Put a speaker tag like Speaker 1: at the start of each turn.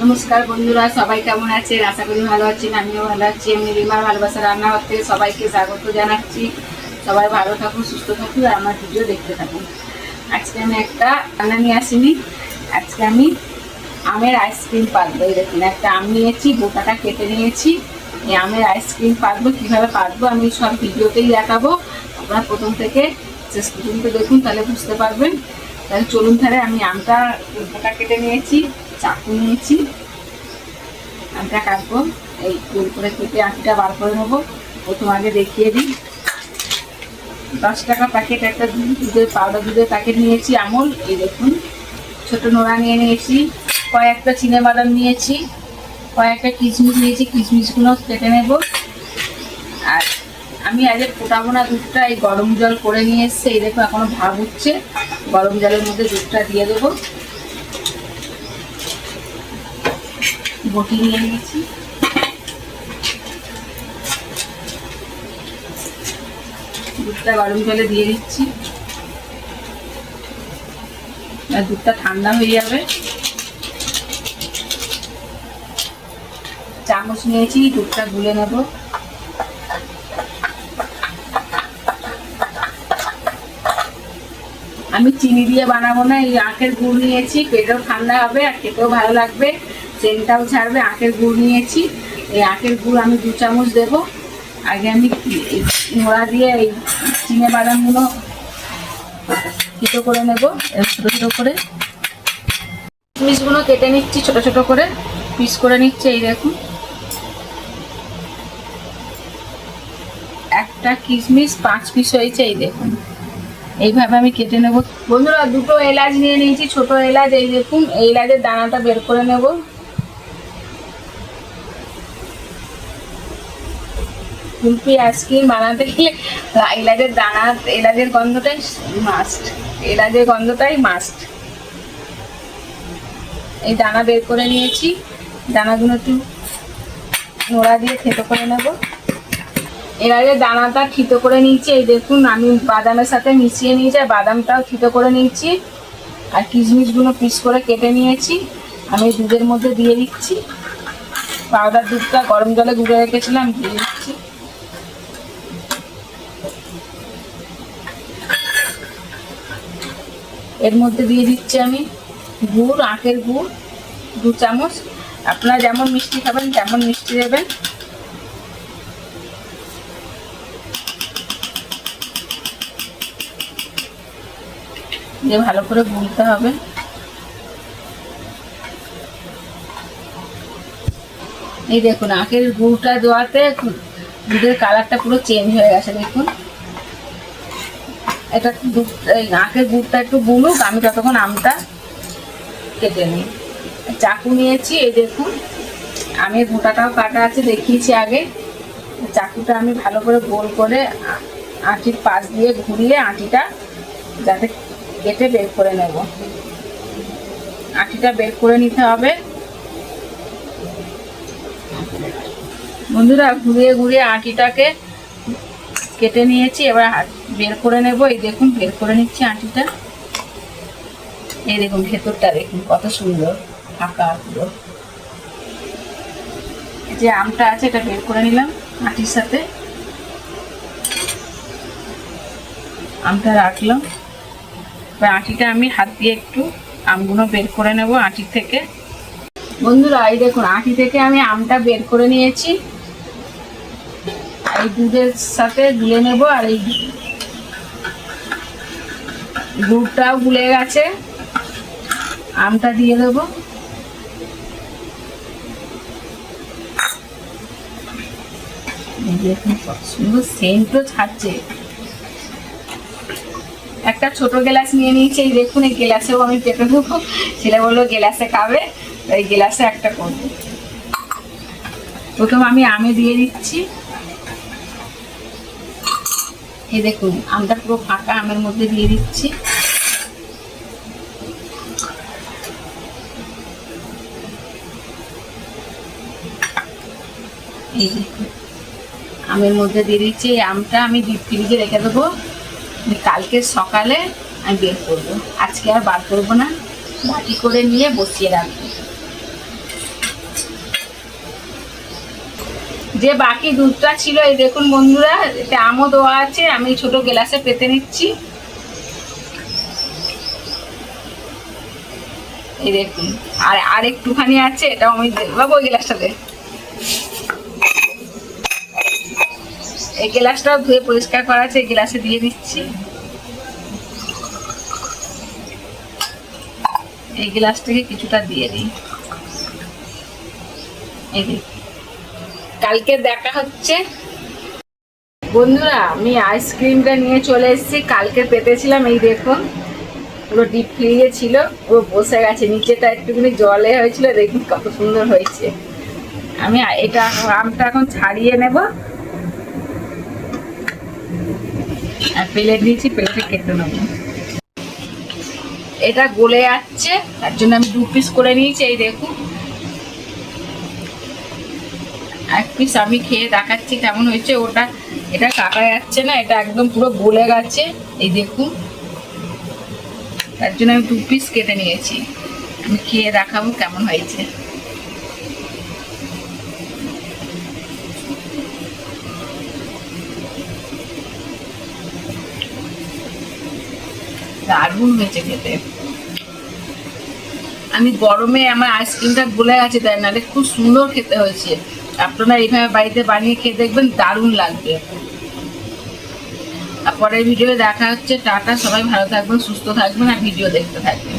Speaker 1: নমস্কার বন্ধুরা, সবাই কেমন আছেন? আশা করি ভালো আছেন। আমিও ভালো আছি। আমি রিমার ভালোবাসা রান্নাঘর থেকে সবাইকে স্বাগত জানাচ্ছি। সবাই ভালো থাকুন, সুস্থ থাকুন আর আমার ভিডিও দেখতে থাকুন। আজকে আমি একটা রান্না নিয়ে আসিনি। আজকে আমি আমের আইসক্রিম পাতবো। এই দেখুন, একটা আম নিয়েছি, বোটাটা কেটে নিয়েছি। এই আমের আইসক্রিম পাতবো। কীভাবে পাতবো আমি সব ভিডিওতেই দেখাবো। আপনারা প্রথম থেকে শেষ পর্যন্ত দেখুন, তাহলে বুঝতে পারবেন। তাহলে চলুন, তাহলে আমি আমটা বোটা কেটে নিয়েছি, চাকু নিয়েছি, আমটা কাটবো। এই গোল করে কেটে আঁটিটা বার করে নেবো। প্রথম আগে দেখিয়ে দিই, 10 টাকা প্যাকেট একটা দুধের পাউডার দুধের প্যাকেট নিয়েছি আমুল। এই দেখুন, ছোটো নোড়া নিয়ে নিয়েছি, কয়েকটা চিনেবাদাম নিয়েছি, কয়েকটা কিশমিশ নিয়েছি। কিশমিশগুলো কেটে নেব। আর আমি আজকে ফোটাবো না দুধটা, এই গরম জল করে নিয়ে এসছে। এই দেখো, এখনো ভাব উঠছে। গরম জলের মধ্যে দুধটা দিয়ে দেবো। বটি নিয়ে নিয়েছি, দুধটা গরম জলে দিয়ে দিচ্ছি। আর দুধটা ঠান্ডা হয়ে যাবে। চামচ নিয়েছি, দুধটা গুলে নেব। আমি চিনি দিয়ে বানাবো না, এই আখের গুড় নিয়েছি। পেটেও ঠান্ডা হবে আর খেতেও ভালো লাগবে, সেন্টটাও ছাড়বে। আখের গুড় নিয়েছি। এই আখের গুড় আমি 2 চামচ দেবো। আগে আমি নোড়া দিয়ে এই চিনে বাদামগুলো কেটে করে নেবো, ছোটো ছোটো করে। কিশমিশগুলো কেটে নিচ্ছি, ছোটো ছোটো করে পিস করে নিচ্ছে। এই দেখুন, একটা কিশমিশ 5 পিস হয়েছে। এই দেখুন, এইভাবে আমি কেটে নেব। বন্ধুরা, 2টো এলাচ নিয়ে নিয়েছি, ছোট এলাচ। এই দেখুন, এই এলাচের দানাটা বের করে নেব। কুলফি আইসক্রিম বানাতে গেলে এলাচের দানা, এলাচের গন্ধটাই মাস্ট। এলাচের গন্ধটাই মাস্ট। এই দানা বের করে নিয়েছি। দানাগুলো একটু নোড়া দিয়ে থেতো করে নেব। এলাচের দানাটা থিতো করে নিয়েছি। এই দেখুন, আমি বাদামের সাথে মিশিয়ে নিয়েছি, আর বাদামটাও থিতো করে নিয়েছি। আর কিশমিশগুলো পিস করে কেটে নিয়েছি। আমি দুধের মধ্যে দিয়ে দিচ্ছি। পাউডার দুধটা গরম জলে গুলে রেখেছিলাম, দিয়ে দিচ্ছি। এর মধ্যে দিয়ে দিচ্ছি আমি গুড়, আখের গুড় 2 চামচ। আপনারা যেমন মিষ্টি খাবেন তেমন মিষ্টি দেবেন। দিয়ে ভালো করে গুলতে হবে। এই দেখুন, আখের গুড়টা দেওয়াতে দুধের কালারটা পুরো চেঞ্জ হয়ে গেছে। দেখুন, এটা আখের গুড়টা একটু গুলুক, আমি ততক্ষণ আমটা কেটে নিই। চাকু নিয়েছি। এই দেখুন, আমের বোটাটাও কাটা আছে, দেখিয়েছি আগে। চাকুটা আমি ভালো করে গোল করে আঁটির পাশ দিয়ে ঘুরিয়ে আঁটিটা যাতে কেটে বের করে নেব। আঁটিটা বের করে নিতে হবে। বন্ধুরা, ঘুরিয়ে ঘুরিয়ে আঁটিটাকে কেটে নিয়েছি। এবার বের করে নেব। এই দেখুন, বের করে নিচ্ছি আঁটিটা। এই দেখুন, ভেতরটা দেখুন কত সুন্দর ফাঁকা পুরো। যে আমটা আছে এটা বের করে নিলাম আঁটির সাথে। আমটা রাখলাম। এবার আঁটিটা আমি হাত দিয়ে একটু আমগুলো বের করে নেব আঁটির থেকে। বন্ধুরা, এই দেখুন, আঁটি থেকে আমি আমটা বের করে নিয়েছি। এই দুধের সাথে গুলে নেব। আর এই গুড়টাও গুলে গেছে, আমটা দিয়ে দেবো। দেখুন কত সুন্দর সেন্টও ছাড়ছে। একটা ছোট গ্লাস নিয়ে নিয়েছি। এই দেখুন, এই গ্লাসেও আমি পেটে দেবো। ছেলে বললো গ্লাসে খাবে, এই গ্লাসে একটা করবো। প্রথম আমি আমে দিয়ে দিচ্ছি। এই দেখুন, আমটা পুরো ফাঁকা, আমের মধ্যে দিয়ে দিচ্ছি। এই দেখুন, আমের মধ্যে দিয়ে দিচ্ছি। এই আমটা আমি ডিপ ফ্রিজে রেখে দেবো। কালকে সকালে আমি বের করবো। আজকে আর বার করবো না, বাটি করে নিয়ে বসিয়ে রাখবো। যে বাকি দুধটা ছিল এই দেখুন বন্ধুরা, এতে আমও দেওয়া আছে, আমি ছোট গ্লাসে পেতে নিচ্ছি। এই দেখুন আর একটুখানি আছে, এটাও আমি দেবো। ওই গ্লাসটাতে, এই গ্লাসটাও ধুয়ে পরিষ্কার করা আছে, এই গ্লাসে দিয়ে দিচ্ছি। এই গ্লাস থেকে কিছুটা দিয়ে দিই। এই দেখুন, কালকে দেখা হচ্ছে বন্ধুরা। আমি আইসক্রিমটা নিয়ে চলে এসেছি, কালকে পেতেছিলাম। এই দেখুন পুরো ডিপ ফ্রিজে ছিল, পুরো বসে গেছে, নিচেটা একটুখানি জলে হয়েছিল। দেখুন কত সুন্দর হয়েছে। আমি এটা আমটা এখন ছাড়িয়ে নেব, আর প্লেট দিয়েছি, প্লেটে কেটে নেব। এটা গলে যাচ্ছে, তার জন্য আমি 2 পিস করে নিয়েছি। এই দেখুন, এক পিস আমি খেয়ে দেখাচ্ছি কেমন হয়েছে। এটা কাটা যাচ্ছে না, এটা একদম পুরো গলে গেছে। এই দেখুন, তার জন্য আমি 2 পিস কেটে নিয়েছি। আমি খেয়ে দেখাবো কেমন হয়েছে। দারুণ হয়েছে খেতে। আমি গরমে আমার আইসক্রিমটা গলে গেছে, তাই নাহলে খুব সুন্দর খেতে হয়েছে। আপনারা এইভাবে বাড়িতে বানিয়ে খেয়ে দেখবেন, দারুণ লাগবে। আর পরের ভিডিও দেখা হচ্ছে। টাটা, সবাই ভালো থাকবেন, সুস্থ থাকবেন, আর ভিডিও দেখতে থাকবেন।